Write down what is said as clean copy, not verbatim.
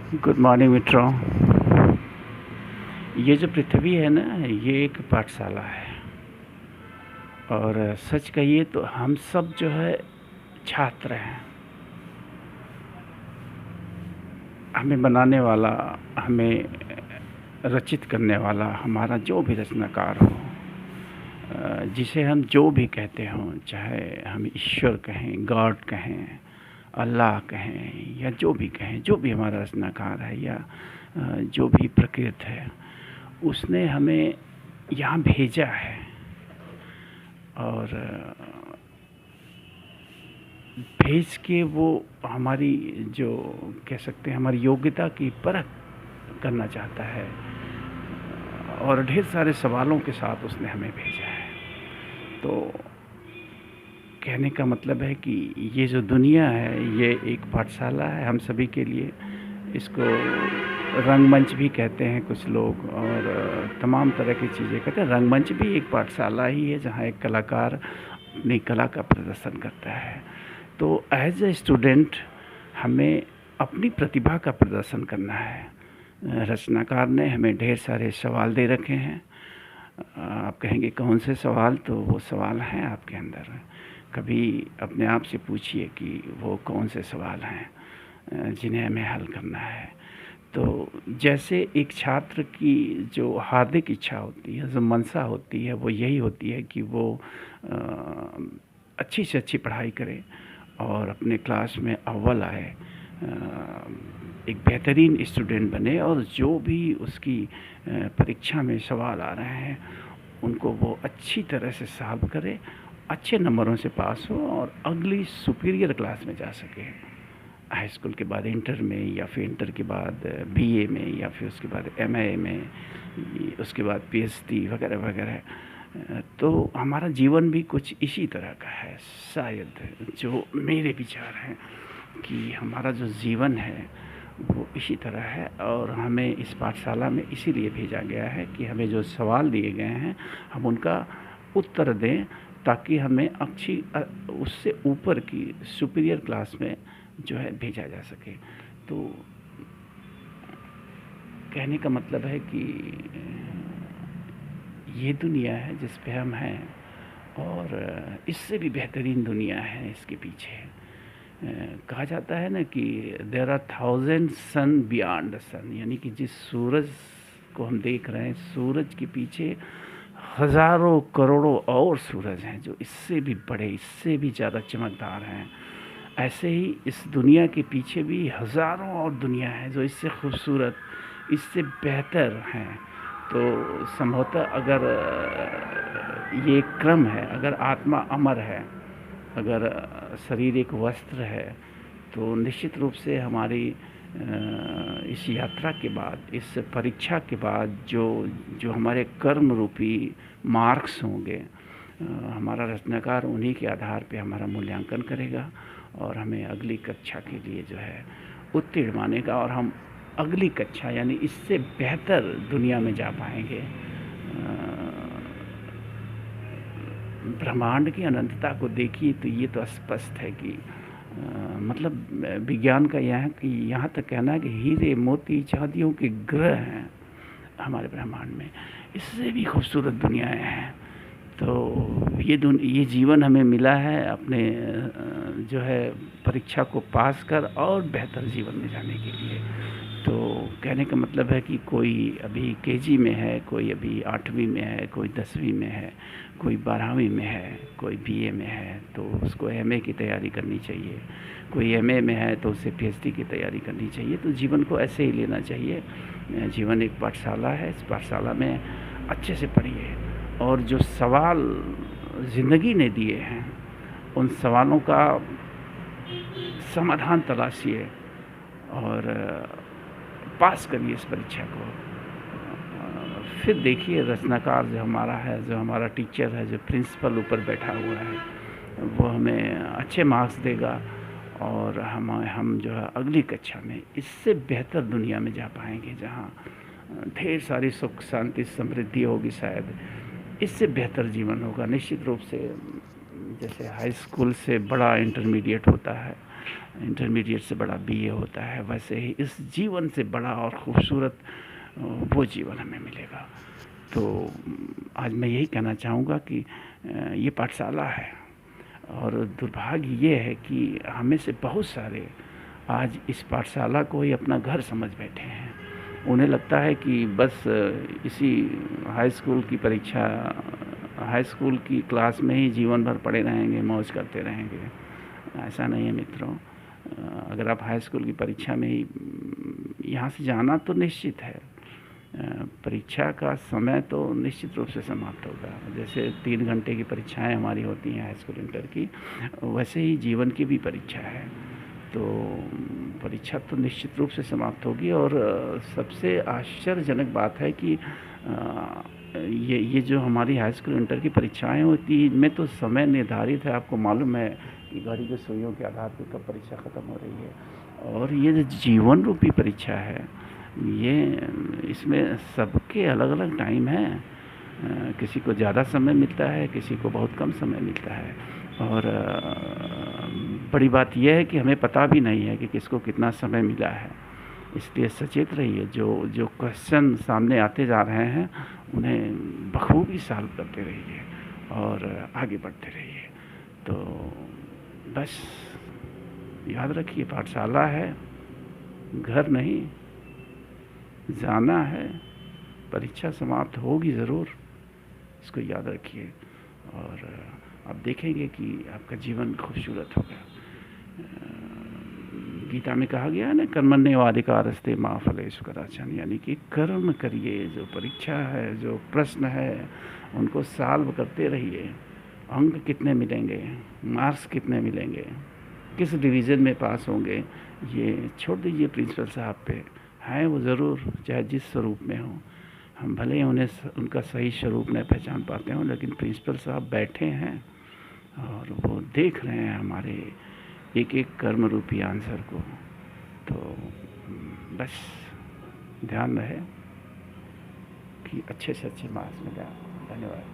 Good morning मित्रों। ये जो पृथ्वी है ना, ये एक पाठशाला है। और सच कहिए तो हम सब जो है छात्र हैं। हमें बनाने वाला, हमें रचित करने वाला, हमारा जो भी रचनाकार हो, जिसे हम जो भी कहते हों, चाहे हम ईश्वर कहें, गॉड कहें, अल्लाह कहें, या जो भी कहें, जो भी हमारा रचनाकार है या जो भी प्रकृति है, उसने हमें यहाँ भेजा है। और भेज के वो हमारी जो कह सकते हैं हमारी योग्यता की परख करना चाहता है, और ढेर सारे सवालों के साथ उसने हमें भेजा है। तो कहने का मतलब है कि ये जो दुनिया है, ये एक पाठशाला है हम सभी के लिए। इसको रंगमंच भी कहते हैं कुछ लोग, और तमाम तरह की चीज़ें कहते हैं। रंगमंच भी एक पाठशाला ही है, जहाँ एक कलाकार अपनी कला का प्रदर्शन करता है। तो एज ए स्टूडेंट हमें अपनी प्रतिभा का प्रदर्शन करना है। रचनाकार ने हमें ढेर सारे सवाल दे रखे हैं। आप कहेंगे कौन से सवाल? तो वो सवाल हैं आपके अंदर। कभी अपने आप से पूछिए कि वो कौन से सवाल हैं जिन्हें हमें हल करना है। तो जैसे एक छात्र की जो हार्दिक इच्छा होती है, जो मनसा होती है, वो यही होती है कि वो अच्छी से अच्छी पढ़ाई करे और अपने क्लास में अव्वल आए, एक बेहतरीन स्टूडेंट बने, और जो भी उसकी परीक्षा में सवाल आ रहे हैं उनको वो अच्छी तरह से सॉल्व करे, अच्छे नंबरों से पास हो और अगली सुपीरियर क्लास में जा सके। हाई स्कूल के बाद इंटर में, या फिर इंटर के बाद बीए में, या फिर उसके बाद एमए में, उसके बाद पीएचडी वगैरह वगैरह। तो हमारा जीवन भी कुछ इसी तरह का है शायद, जो मेरे विचार हैं कि हमारा जो जीवन है वो इसी तरह है। और हमें इस पाठशाला में इसीलिए भेजा गया है कि हमें जो सवाल दिए गए हैं हम उनका उत्तर दें, ताकि हमें अच्छी उससे ऊपर की सुपीरियर क्लास में जो है भेजा जा सके। तो कहने का मतलब है कि ये दुनिया है जिस पे हम हैं, और इससे भी बेहतरीन दुनिया है इसके पीछे। कहा जाता है ना कि there are 1000 sun beyond the sun, यानी कि जिस सूरज को हम देख रहे हैं, सूरज के पीछे हज़ारों करोड़ों और सूरज हैं जो इससे भी बड़े, इससे भी ज़्यादा चमकदार हैं। ऐसे ही इस दुनिया के पीछे भी हज़ारों और दुनिया है जो इससे खूबसूरत, इससे बेहतर हैं। तो संभवतः अगर ये क्रम है, अगर आत्मा अमर है, अगर शरीर एक वस्त्र है, तो निश्चित रूप से हमारी इस यात्रा के बाद, इस परीक्षा के बाद जो हमारे कर्म रूपी मार्क्स होंगे, हमारा रचनाकार उन्हीं के आधार पे हमारा मूल्यांकन करेगा और हमें अगली कक्षा के लिए जो है उत्तीर्ण मानेगा, और हम अगली कक्षा यानी इससे बेहतर दुनिया में जा पाएंगे। ब्रह्मांड की अनंतता को देखिए तो ये तो स्पष्ट है कि मतलब विज्ञान का यहाँ तक कहना है कि हीरे मोती चांदियों के ग्रह हैं हमारे ब्रह्मांड में, इससे भी खूबसूरत दुनियाएं हैं। तो ये जीवन हमें मिला है अपने जो है परीक्षा को पास कर और बेहतर जीवन में जाने के लिए। तो कहने का मतलब है कि कोई अभी केजी में है, कोई अभी 8वीं में है, कोई 10वीं में है, कोई 12वीं में है, कोई बीए में है, तो उसको एमए की तैयारी करनी चाहिए। कोई एमए में है तो उसे पीएचडी की तैयारी करनी चाहिए। तो जीवन को ऐसे ही लेना चाहिए। जीवन एक पाठशाला है, इस पाठशाला में अच्छे से पढ़िए, और जो सवाल ज़िंदगी ने दिए हैं उन सवालों का समाधान तलाशिए और पास करिए इस परीक्षा को। फिर देखिए रचनाकार जो हमारा है, जो हमारा टीचर है, जो प्रिंसिपल ऊपर बैठा हुआ है, वो हमें अच्छे मार्क्स देगा, और हम जो है अगली कक्षा में इससे बेहतर दुनिया में जा पाएंगे, जहाँ ढेर सारी सुख शांति समृद्धि होगी। शायद इससे बेहतर जीवन होगा निश्चित रूप से। जैसे हाई स्कूल से बड़ा इंटरमीडिएट होता है, इंटरमीडिएट से बड़ा बीए होता है, वैसे ही इस जीवन से बड़ा और खूबसूरत वो जीवन हमें मिलेगा। तो आज मैं यही कहना चाहूँगा कि ये पाठशाला है, और दुर्भाग्य ये है कि हमें से बहुत सारे आज इस पाठशाला को ही अपना घर समझ बैठे हैं। उन्हें लगता है कि बस इसी हाई स्कूल की परीक्षा, हाई स्कूल की क्लास में ही जीवन भर पड़े रहेंगे, मौज करते रहेंगे। ऐसा नहीं है मित्रों। अगर आप हाई स्कूल की परीक्षा में ही यहाँ से जाना तो निश्चित है, परीक्षा का समय तो निश्चित रूप से समाप्त होगा। जैसे 3 घंटे की परीक्षाएं हमारी होती हैं हाई स्कूल इंटर की, वैसे ही जीवन की भी परीक्षा है। तो परीक्षा तो निश्चित रूप से समाप्त होगी। और सबसे आश्चर्यजनक बात है कि ये जो हमारी हाई स्कूल इंटर की परीक्षाएं होती हैं, इनमें तो समय निर्धारित है। आपको मालूम है कि घड़ी के सुइयों के आधार पर कब परीक्षा ख़त्म हो रही है। और ये जो जीवन रूपी परीक्षा है, ये इसमें सबके अलग अलग टाइम हैं। किसी को ज़्यादा समय मिलता है, किसी को बहुत कम समय मिलता है। और बड़ी बात यह है कि हमें पता भी नहीं है कि किसको कितना समय मिला है। इसलिए सचेत रहिए, जो क्वेश्चन सामने आते जा रहे हैं उन्हें बखूबी सॉल्व करते रहिए और आगे बढ़ते रहिए। तो बस याद रखिए, पाठशाला है, घर नहीं। जाना है, परीक्षा समाप्त होगी ज़रूर, इसको याद रखिए। और आप देखेंगे कि आपका जीवन खूबसूरत होगा। गीता में कहा गया है ना, कर्मण्येवाधिकारस्ते मा फलेषु कदाचन, यानी कि कर्म करिए। जो परीक्षा है, जो प्रश्न है, उनको सॉल्व करते रहिए। अंक कितने मिलेंगे, मार्क्स कितने मिलेंगे, किस डिवीज़न में पास होंगे, ये छोड़ दीजिए प्रिंसिपल साहब पे। हैं वो ज़रूर, चाहे जिस स्वरूप में हो। हम भले ही उन्हें उनका सही स्वरूप नहीं पहचान पाते हों, लेकिन प्रिंसिपल साहब बैठे हैं और वो देख रहे हैं हमारे एक एक कर्म रूपी आंसर को। तो बस ध्यान रहे कि अच्छे से अच्छे मार्क्स मिले। धन्यवाद।